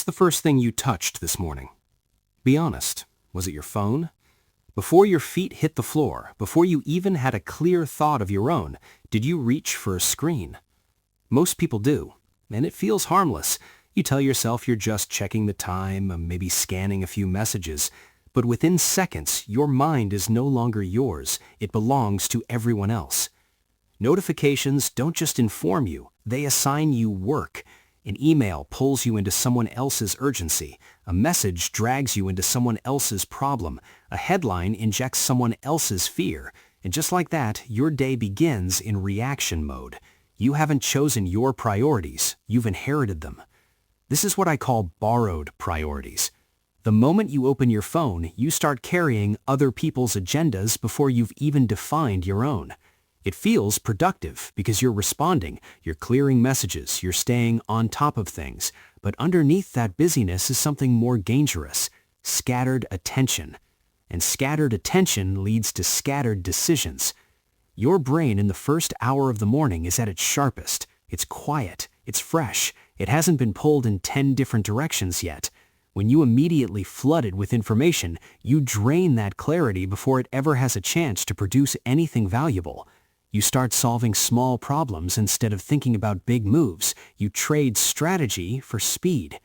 the first thing you touched this morning? Be honest. Was it your phone? Before your feet hit the floor, before you even had a clear thought of your own, did you reach for a screen? Most people do, and it feels harmless. You tell yourself you're just checking the time, maybe scanning a few messages, but within seconds, your mind is no longer yours. It belongs to everyone else. Notifications don't just inform you, they assign you work. An email pulls you into someone else's urgency. A message drags you into someone else's problem. A headline injects someone else's fear. And just like that, your day begins in reaction mode. You haven't chosen your priorities, you've inherited them. This is what I call borrowed priorities. The moment you open your phone, you start carrying other people's agendas before you've even defined your own. It feels productive because you're responding, you're clearing messages, you're staying on top of things. But underneath that busyness is something more dangerous: scattered attention. And scattered attention leads to scattered decisions. Your brain in the first hour of the morning is at its sharpest. It's quiet, it's fresh, it hasn't been pulled in 10 different directions yet. When you immediately flooded with information, you drain that clarity before it ever has a chance to produce anything valuable. You start solving small problems instead of thinking about big moves. You trade strategy for speed.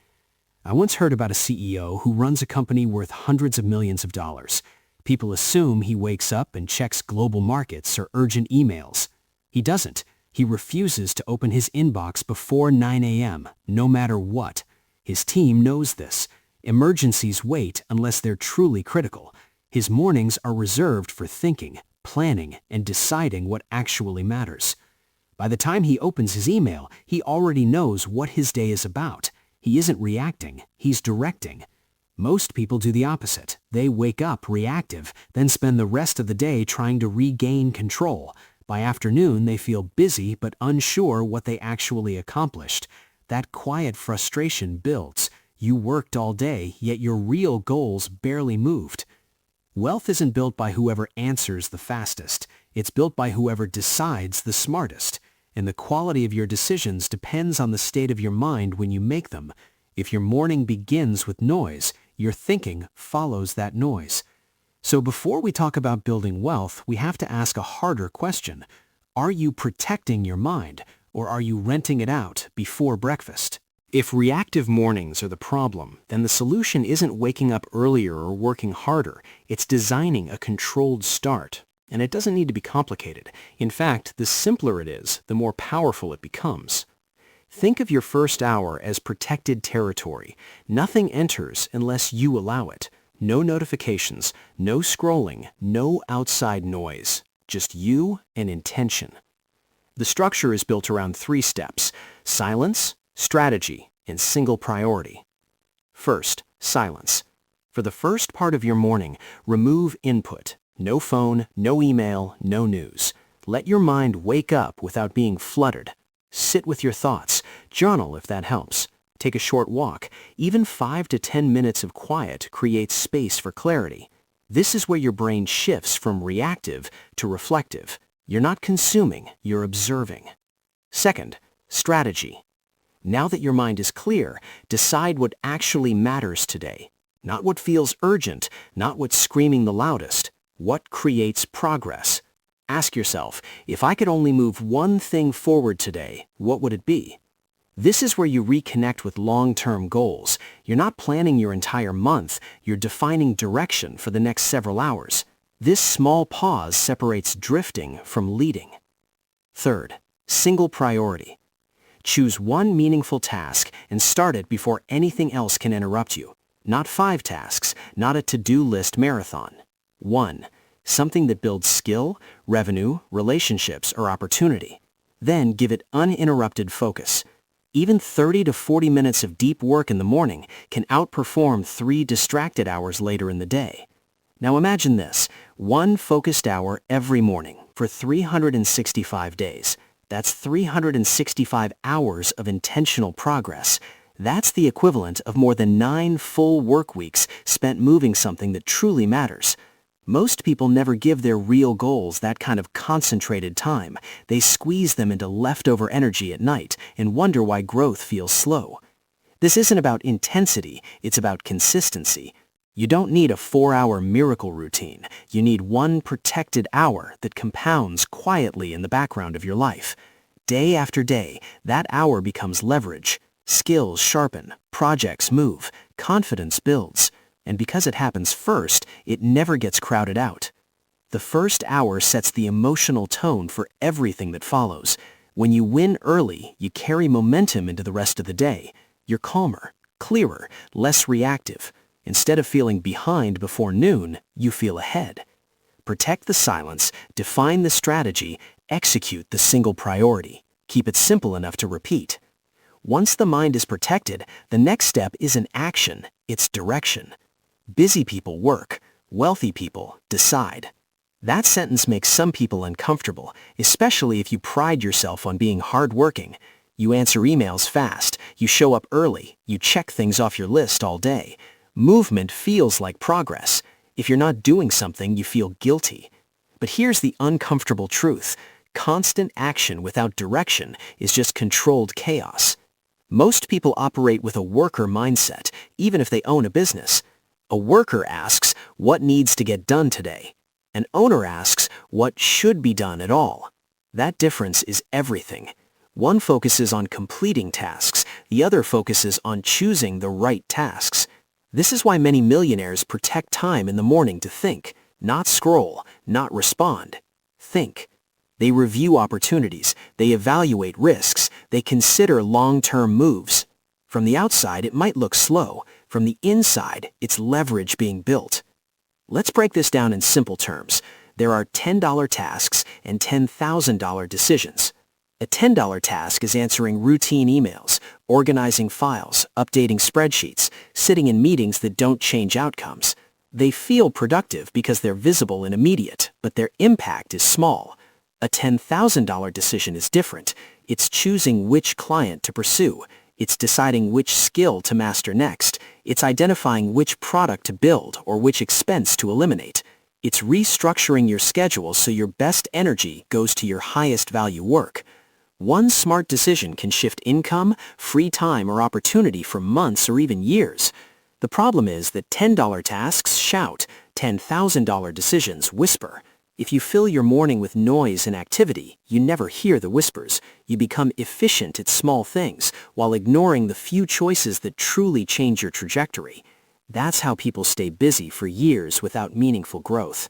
I once heard about a CEO who runs a company worth hundreds of millions of dollars. People assume he wakes up and checks global markets or urgent emails. He doesn't. He refuses to open his inbox before 9 a.m., no matter what. His team knows this. Emergencies wait unless they're truly critical. His mornings are reserved for thinking, planning, and deciding what actually matters. By the time he opens his email, he already knows what his day is about. He isn't reacting, he's directing. Most people do the opposite. They wake up reactive, then spend the rest of the day trying to regain control. By afternoon, they feel busy but unsure what they actually accomplished. That quiet frustration builds. You worked all day, yet your real goals barely moved. Wealth isn't built by whoever answers the fastest. It's built by whoever decides the smartest. And the quality of your decisions depends on the state of your mind when you make them. If your morning begins with noise, your thinking follows that noise. So before we talk about building wealth, we have to ask a harder question. Are you protecting your mind, or are you renting it out before breakfast? If reactive mornings are the problem, then the solution isn't waking up earlier or working harder. It's designing a controlled start. And it doesn't need to be complicated. In fact, the simpler it is, the more powerful it becomes. Think of your first hour as protected territory. Nothing enters unless you allow it. No notifications, no scrolling, no outside noise. Just you and intention. The structure is built around 3 steps: silence, strategy, and single priority. First, silence. For the first part of your morning, remove input. No phone, no email, no news. Let your mind wake up without being flooded. Sit with your thoughts. Journal if that helps. Take a short walk. Even 5 to 10 minutes of quiet creates space for clarity. This is where your brain shifts from reactive to reflective. You're not consuming, you're observing. Second, strategy. Now that your mind is clear, decide what actually matters today. Not what feels urgent, not what's screaming the loudest. What creates progress? Ask yourself, if I could only move one thing forward today, what would it be? This is where you reconnect with long-term goals. You're not planning your entire month, you're defining direction for the next several hours. This small pause separates drifting from leading. Third, single priority. Choose one meaningful task and start it before anything else can interrupt you. Not 5 tasks, not a to-do list marathon. 1. Something that builds skill, revenue, relationships, or opportunity. Then give it uninterrupted focus. Even 30 to 40 minutes of deep work in the morning can outperform 3 distracted hours later in the day. Now imagine this: 1 focused hour every morning for 365 days. That's 365 hours of intentional progress. That's the equivalent of more than 9 full work weeks spent moving something that truly matters. Most people never give their real goals that kind of concentrated time. They squeeze them into leftover energy at night and wonder why growth feels slow. This isn't about intensity, it's about consistency. You don't need a 4-hour miracle routine. You need one protected hour that compounds quietly in the background of your life. Day after day, that hour becomes leverage. Skills sharpen, projects move, confidence builds. And because it happens first, it never gets crowded out. The first hour sets the emotional tone for everything that follows. When you win early, you carry momentum into the rest of the day. You're calmer, clearer, less reactive. Instead of feeling behind before noon, you feel ahead. Protect the silence, define the strategy, execute the single priority. Keep it simple enough to repeat. Once the mind is protected, the next step isn't action, it's direction. Busy people work, wealthy people decide. That sentence makes some people uncomfortable, especially if you pride yourself on being hardworking. You answer emails fast, you show up early, you check things off your list all day. Movement feels like progress. If you're not doing something, you feel guilty. But here's the uncomfortable truth. Constant action without direction is just controlled chaos. Most people operate with a worker mindset, even if they own a business. A worker asks, what needs to get done today? An owner asks, what should be done at all? That difference is everything. One focuses on completing tasks, the other focuses on choosing the right tasks. This is why many millionaires protect time in the morning to think, not scroll, not respond. Think. They review opportunities, they evaluate risks, they consider long-term moves. From the outside, it might look slow. From the inside, it's leverage being built. Let's break this down in simple terms. There are $10 tasks and $10,000 decisions. A $10 task is answering routine emails, organizing files, updating spreadsheets, sitting in meetings that don't change outcomes. They feel productive because they're visible and immediate, but their impact is small. A $10,000 decision is different. It's choosing which client to pursue. It's deciding which skill to master next. It's identifying which product to build or which expense to eliminate. It's restructuring your schedule so your best energy goes to your highest value work. One smart decision can shift income, free time, or opportunity for months or even years. The problem is that $10 tasks shout, $10,000 decisions whisper. If you fill your morning with noise and activity, you never hear the whispers. You become efficient at small things while ignoring the few choices that truly change your trajectory. That's how people stay busy for years without meaningful growth.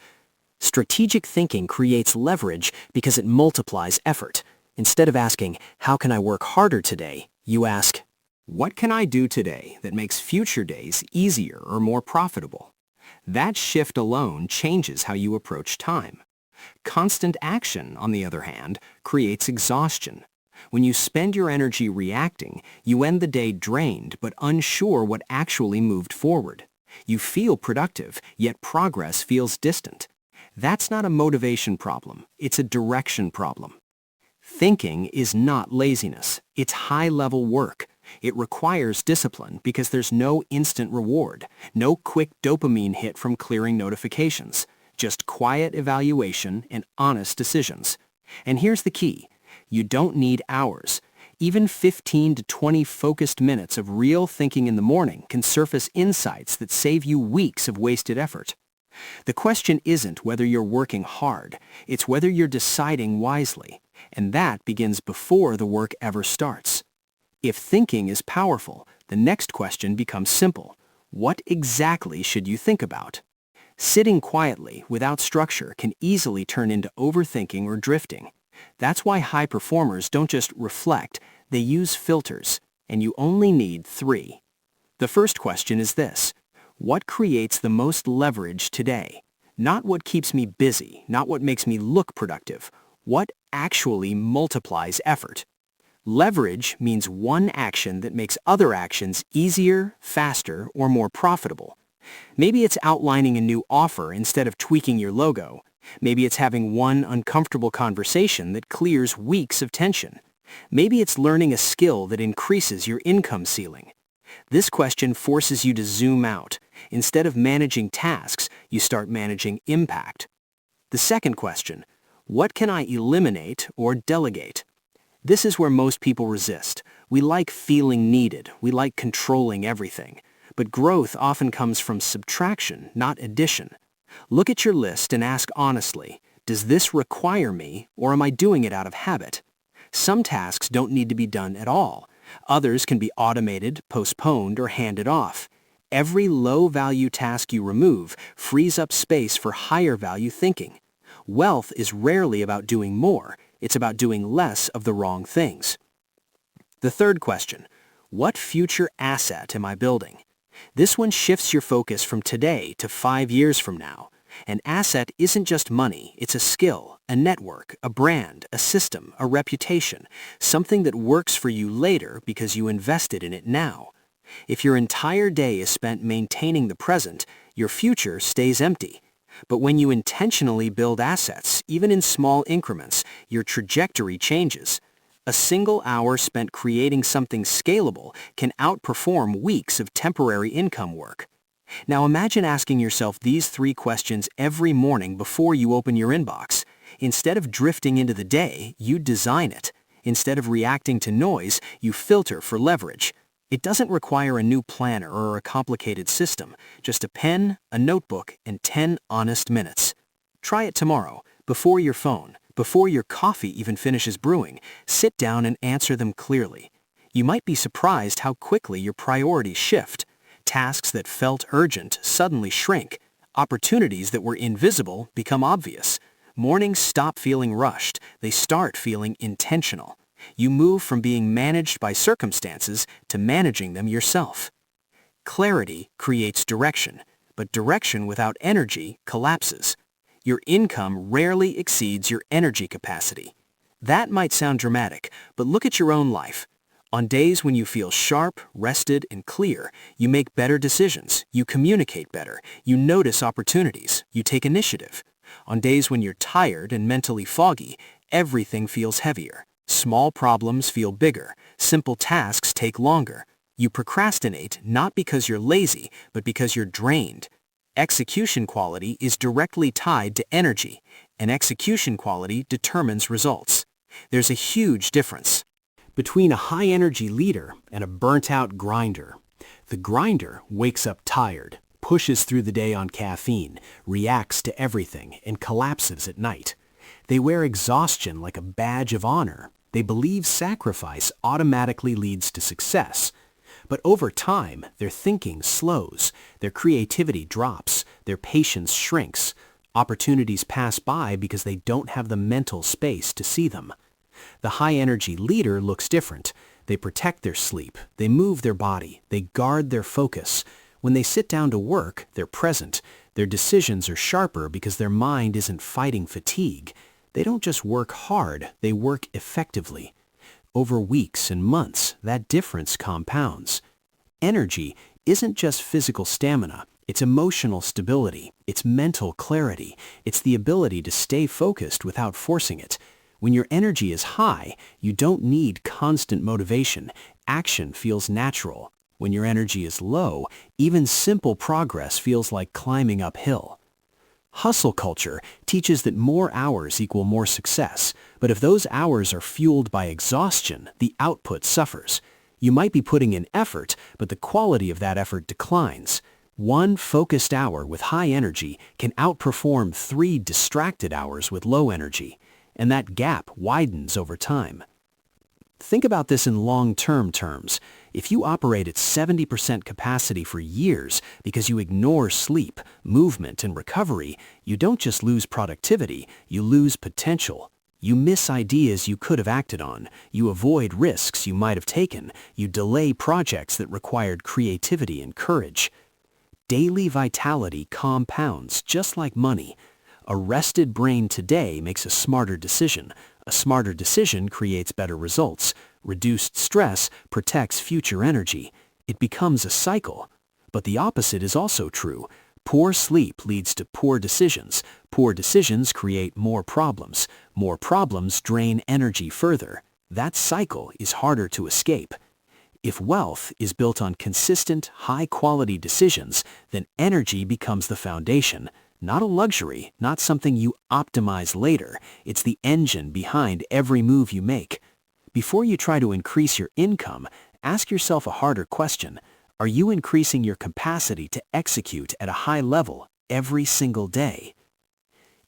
Strategic thinking creates leverage because it multiplies effort. Instead of asking, how can I work harder today? You ask, what can I do today that makes future days easier or more profitable? That shift alone changes how you approach time. Constant action, on the other hand, creates exhaustion. When you spend your energy reacting, you end the day drained but unsure what actually moved forward. You feel productive, yet progress feels distant. That's not a motivation problem, it's a direction problem. Thinking is not laziness, it's high-level work. It requires discipline because there's no instant reward, no quick dopamine hit from clearing notifications, just quiet evaluation and honest decisions. And here's the key. You don't need hours. Even 15 to 20 focused minutes of real thinking in the morning can surface insights that save you weeks of wasted effort. The question isn't whether you're working hard, it's whether you're deciding wisely. And that begins before the work ever starts. If thinking is powerful, the next question becomes simple. What exactly should you think about? Sitting quietly, without structure, can easily turn into overthinking or drifting. That's why high performers don't just reflect, they use filters, and you only need 3. The first question is this. What creates the most leverage today? Not what keeps me busy, not what makes me look productive. What actually multiplies effort? Leverage means one action that makes other actions easier, faster, or more profitable. Maybe it's outlining a new offer instead of tweaking your logo. Maybe it's having one uncomfortable conversation that clears weeks of tension. Maybe it's learning a skill that increases your income ceiling. This question forces you to zoom out. Instead of managing tasks, you start managing impact. The second question, what can I eliminate or delegate? This is where most people resist. We like feeling needed. We like controlling everything. But growth often comes from subtraction, not addition. Look at your list and ask honestly, does this require me, or am I doing it out of habit? Some tasks don't need to be done at all. Others can be automated, postponed, or handed off. Every low-value task you remove frees up space for higher-value thinking. Wealth is rarely about doing more. It's about doing less of the wrong things. The third question, what future asset am I building? This one shifts your focus from today to 5 years from now. An asset isn't just money, it's a skill, a network, a brand, a system, a reputation, something that works for you later because you invested in it now. If your entire day is spent maintaining the present, your future stays empty. But when you intentionally build assets, even in small increments, your trajectory changes. A single hour spent creating something scalable can outperform weeks of temporary income work. Now imagine asking yourself these 3 questions every morning before you open your inbox. Instead of drifting into the day, you design it. Instead of reacting to noise, you filter for leverage. It doesn't require a new planner or a complicated system, just a pen, a notebook, and 10 honest minutes. Try it tomorrow, before your phone, before your coffee even finishes brewing. Sit down and answer them clearly. You might be surprised how quickly your priorities shift. Tasks that felt urgent suddenly shrink. Opportunities that were invisible become obvious. Mornings stop feeling rushed. They start feeling intentional. You move from being managed by circumstances to managing them yourself. Clarity creates direction, but direction without energy collapses. Your income rarely exceeds your energy capacity. That might sound dramatic, but look at your own life. On days when you feel sharp, rested, and clear, you make better decisions, you communicate better, you notice opportunities, you take initiative. On days when you're tired and mentally foggy, everything feels heavier. Small problems feel bigger. Simple tasks take longer. You procrastinate not because you're lazy, but because you're drained. Execution quality is directly tied to energy, and execution quality determines results. There's a huge difference between a high-energy leader and a burnt-out grinder. The grinder wakes up tired, pushes through the day on caffeine, reacts to everything, and collapses at night. They wear exhaustion like a badge of honor. They believe sacrifice automatically leads to success. But over time, their thinking slows, their creativity drops, their patience shrinks. Opportunities pass by because they don't have the mental space to see them. The high-energy leader looks different. They protect their sleep, they move their body, they guard their focus. When they sit down to work, they're present. Their decisions are sharper because their mind isn't fighting fatigue. They don't just work hard, they work effectively. Over weeks and months, that difference compounds. Energy isn't just physical stamina, it's emotional stability, it's mental clarity, it's the ability to stay focused without forcing it. When your energy is high, you don't need constant motivation. Action feels natural. When your energy is low, even simple progress feels like climbing uphill. Hustle culture teaches that more hours equal more success, but if those hours are fueled by exhaustion, the output suffers. You might be putting in effort, but the quality of that effort declines. One focused hour with high energy can outperform 3 distracted hours with low energy, and that gap widens over time. Think about this in long-term terms. If you operate at 70% capacity for years because you ignore sleep, movement, and recovery, you don't just lose productivity, you lose potential. You miss ideas you could have acted on. You avoid risks you might have taken. You delay projects that required creativity and courage. Daily vitality compounds just like money. A rested brain today makes a smarter decision. A smarter decision creates better results. Reduced stress protects future energy. It becomes a cycle. But the opposite is also true. Poor sleep leads to poor decisions. Poor decisions create more problems. More problems drain energy further. That cycle is harder to escape. If wealth is built on consistent, high-quality decisions, then energy becomes the foundation. Not a luxury, not something you optimize later. It's the engine behind every move you make. Before you try to increase your income, ask yourself a harder question. Are you increasing your capacity to execute at a high level every single day?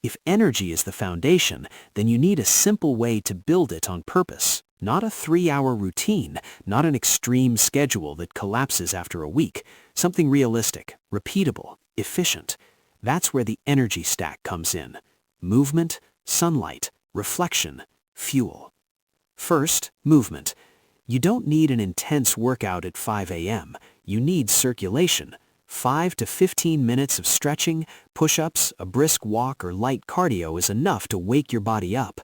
If energy is the foundation, then you need a simple way to build it on purpose. Not a 3-hour routine, not an extreme schedule that collapses after a week. Something realistic, repeatable, efficient. That's where the energy stack comes in. Movement, sunlight, reflection, fuel. First, movement. You don't need an intense workout at 5 a.m. You need circulation. 5 to 15 minutes of stretching, push-ups, a brisk walk, or light cardio is enough to wake your body up.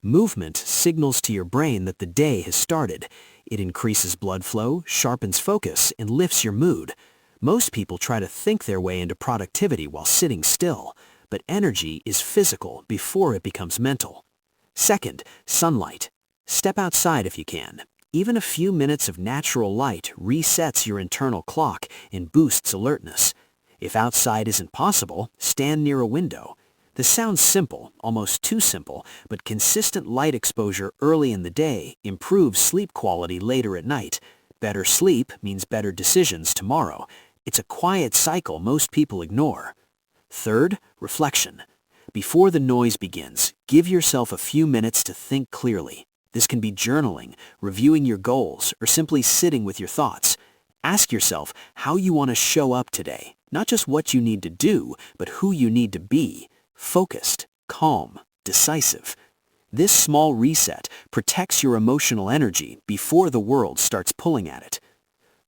Movement signals to your brain that the day has started. It increases blood flow, sharpens focus, and lifts your mood. Most people try to think their way into productivity while sitting still, but energy is physical before it becomes mental. Second, sunlight. Step outside if you can. Even a few minutes of natural light resets your internal clock and boosts alertness. If outside isn't possible, stand near a window. This sounds simple, almost too simple, but consistent light exposure early in the day improves sleep quality later at night. Better sleep means better decisions tomorrow. It's a quiet cycle most people ignore. Third, reflection. Before the noise begins, give yourself a few minutes to think clearly. This can be journaling, reviewing your goals, or simply sitting with your thoughts. Ask yourself how you want to show up today, not just what you need to do, but who you need to be. Focused, calm, decisive. This small reset protects your emotional energy before the world starts pulling at it.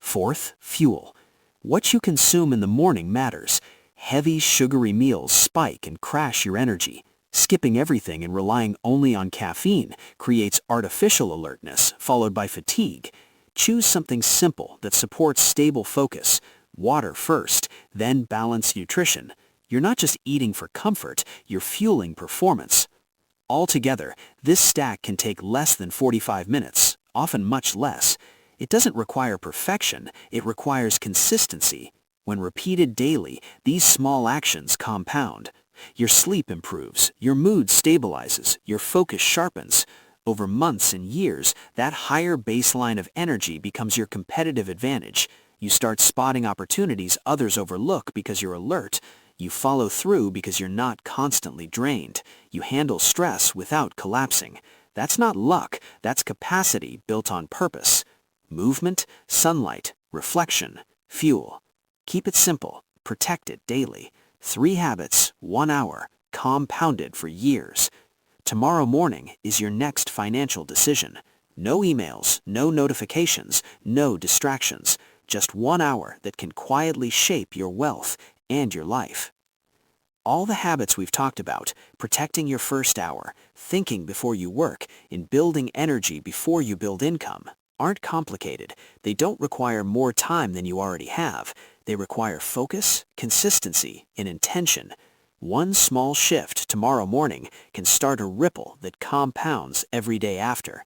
Fourth, fuel. What you consume in the morning matters. Heavy, sugary meals spike and crash your energy. Skipping everything and relying only on caffeine creates artificial alertness, followed by fatigue. Choose something simple that supports stable focus. Water first, then balanced nutrition. You're not just eating for comfort, you're fueling performance. Altogether, this stack can take less than 45 minutes, often much less. It doesn't require perfection, it requires consistency. When repeated daily, these small actions compound. Your sleep improves, your mood stabilizes, your focus sharpens. Over months and years, that higher baseline of energy becomes your competitive advantage. You start spotting opportunities others overlook because you're alert. You follow through because you're not constantly drained. You handle stress without collapsing. That's not luck, that's capacity built on purpose. Movement, sunlight, reflection, fuel. Keep it simple, protect it daily. 3 habits, 1 hour, compounded for years. Tomorrow morning is your next financial decision. No emails, no notifications, no distractions. Just 1 hour that can quietly shape your wealth and your life. All the habits we've talked about, protecting your first hour, thinking before you work, and building energy before you build income, aren't complicated. They don't require more time than you already have. They require focus, consistency, and intention. One small shift tomorrow morning can start a ripple that compounds every day after.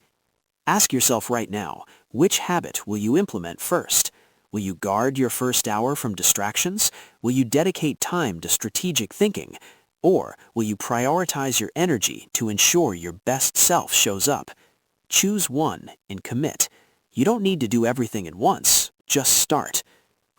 Ask yourself right now, which habit will you implement first? Will you guard your first hour from distractions? Will you dedicate time to strategic thinking? Or will you prioritize your energy to ensure your best self shows up? Choose one and commit. You don't need to do everything at once. Just start.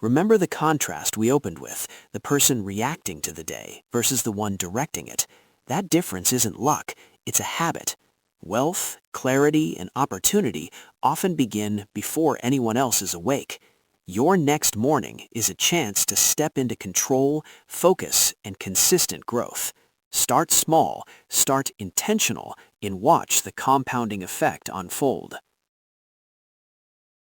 Remember the contrast we opened with, the person reacting to the day versus the one directing it. That difference isn't luck, it's a habit. Wealth, clarity, and opportunity often begin before anyone else is awake. Your next morning is a chance to step into control, focus, and consistent growth. Start small, start intentional, and watch the compounding effect unfold.